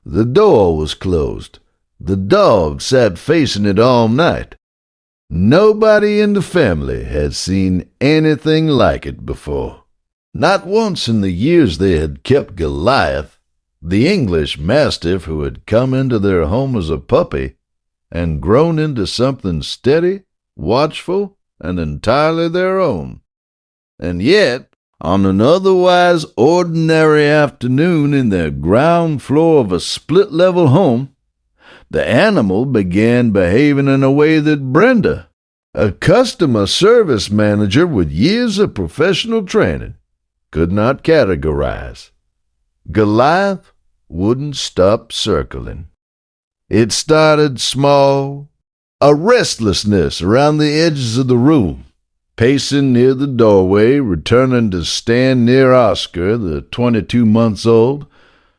The door was closed. The dog sat facing it all night. Nobody in the family had seen anything like it before. Not once in the years they had kept Goliath, the English mastiff who had come into their home as a puppy and grown into something steady, watchful, and entirely their own. And yet, on an otherwise ordinary afternoon in the ground floor of a split-level home, the animal began behaving in a way that Brenda, a customer service manager with years of professional training, could not categorize. Goliath wouldn't stop circling. It started small, a restlessness around the edges of the room, pacing near the doorway, returning to stand near Oscar, the 22-month-old,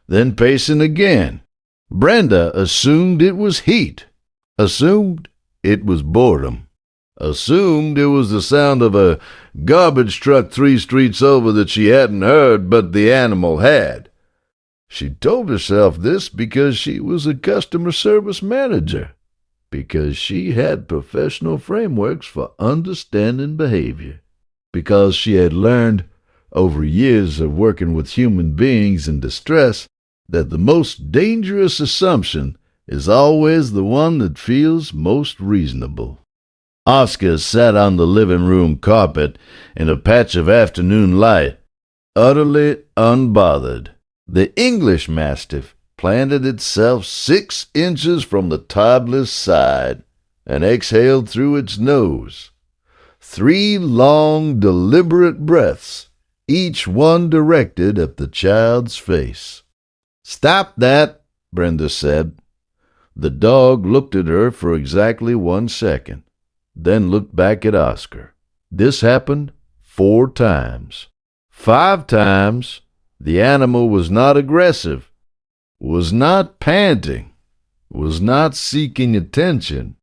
then pacing again. Brenda assumed it was heat, assumed it was boredom, assumed it was the sound of a garbage truck 3 streets over that she hadn't heard, but the animal had. She told herself this because she was a customer service manager, because she had professional frameworks for understanding behavior, because she had learned over years of working with human beings in distress that the most dangerous assumption is always the one that feels most reasonable. Oscar sat on the living room carpet in a patch of afternoon light, utterly unbothered. The English mastiff planted itself 6 inches from the toddler's side and exhaled through its nose. 3 long, deliberate breaths, each one directed at the child's face. "Stop that," Brenda said. The dog looked at her for exactly 1 second, then looked back at Oscar. This happened 4 times. 5 times, the animal was not aggressive, was not panting, was not seeking attention.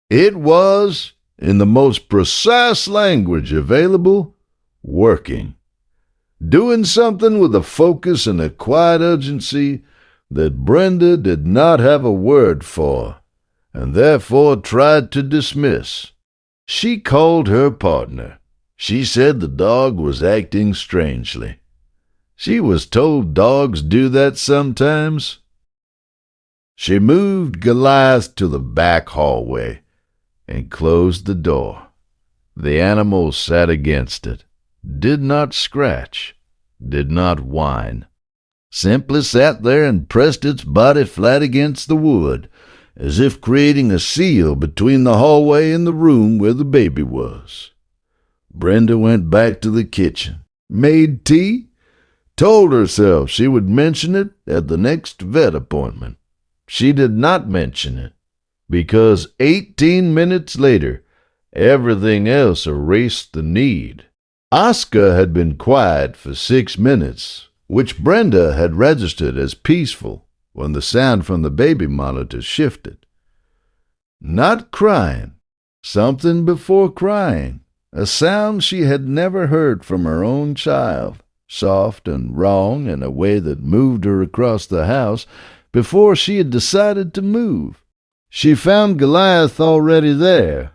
It was, in the most precise language available, working. Doing something with a focus and a quiet urgency that Brenda did not have a word for, and therefore tried to dismiss. She called her partner. She said the dog was acting strangely. She was told dogs do that sometimes. She moved Goliath to the back hallway and closed the door. The animal sat against it, did not scratch, did not whine, simply sat there and pressed its body flat against the wood, as if creating a seal between the hallway and the room where the baby was. Brenda went back to the kitchen, made tea, told herself she would mention it at the next vet appointment. She did not mention it, because 18 minutes later, everything else erased the need. Oscar had been quiet for 6 minutes, which Brenda had registered as peaceful when the sound from the baby monitor shifted. Not crying, something before crying, a sound she had never heard from her own child, soft and wrong in a way that moved her across the house before she had decided to move. She found Goliath already there.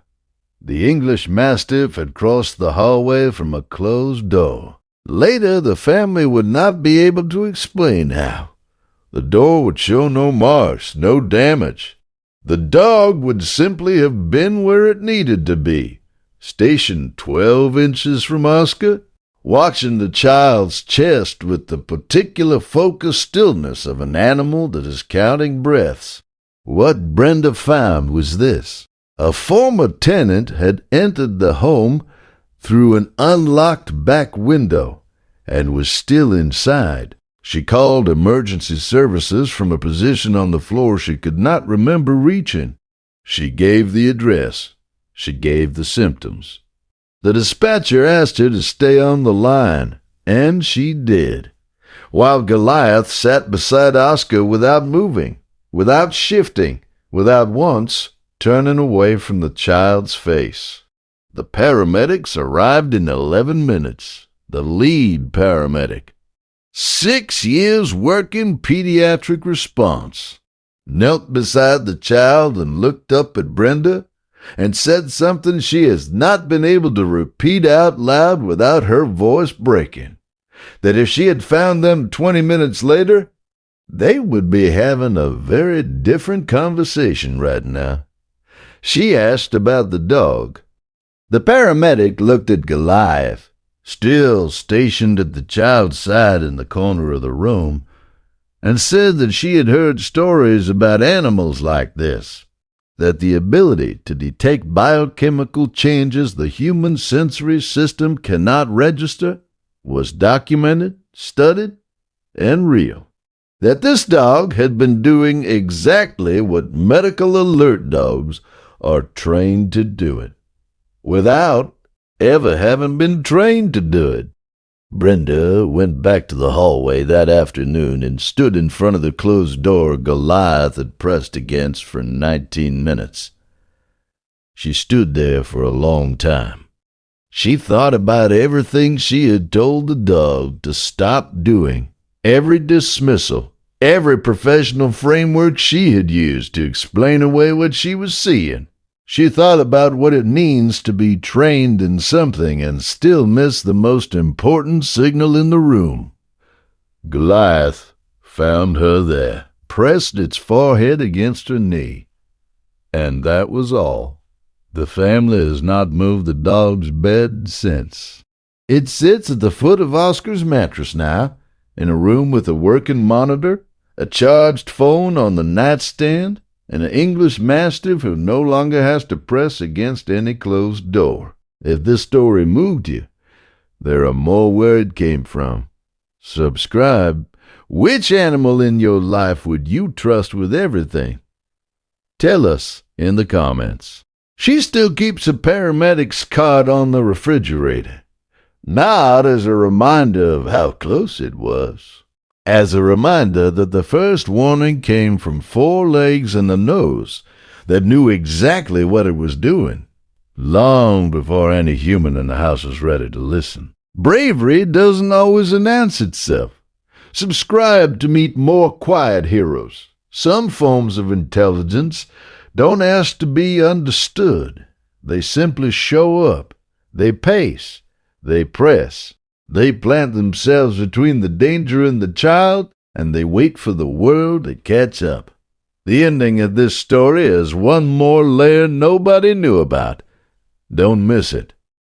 The English mastiff had crossed the hallway from a closed door. Later, the family would not be able to explain how. The door would show no marks, no damage. The dog would simply have been where it needed to be, stationed 12 inches from Oscar, watching the child's chest with the particular focused stillness of an animal that is counting breaths. What Brenda found was this. A former tenant had entered the home through an unlocked back window and was still inside. She called emergency services from a position on the floor she could not remember reaching. She gave the address. She gave the symptoms. The dispatcher asked her to stay on the line, and she did, while Goliath sat beside Oscar without moving, without shifting, without once turning away from the child's face. The paramedics arrived in 11 minutes, the lead paramedic. 6 years working pediatric response. Knelt beside the child and looked up at Brenda and said something she has not been able to repeat out loud without her voice breaking. That if she had found them 20 minutes later, they would be having a very different conversation right now. She asked about the dog. The paramedic looked at Goliath, still stationed at the child's side in the corner of the room, and said that she had heard stories about animals like this, that the ability to detect biochemical changes the human sensory system cannot register was documented, studied, and real. That this dog had been doing exactly what medical alert dogs are trained to do it, without ever having been trained to do it. Brenda went back to the hallway that afternoon and stood in front of the closed door Goliath had pressed against for 19 minutes. She stood there for a long time. She thought about everything she had told the dog to stop doing, every dismissal, every professional framework she had used to explain away what she was seeing. She thought about what it means to be trained in something and still miss the most important signal in the room. Goliath found her there, pressed its forehead against her knee. And that was all. The family has not moved the dog's bed since. It sits at the foot of Oscar's mattress now, in a room with a working monitor, a charged phone on the nightstand, and an English Mastiff who no longer has to press against any closed door. If this story moved you, there are more where it came from. Subscribe. Which animal in your life would you trust with everything? Tell us in the comments. She still keeps a paramedic's card on the refrigerator, not as a reminder of how close it was, as a reminder that the first warning came from 4 legs and a nose that knew exactly what it was doing, long before any human in the house was ready to listen. Bravery doesn't always announce itself. Subscribe to meet more quiet heroes. Some forms of intelligence don't ask to be understood. They simply show up. They pace. They press. They plant themselves between the danger and the child, and they wait for the world to catch up. The ending of this story is one more layer nobody knew about. Don't miss it.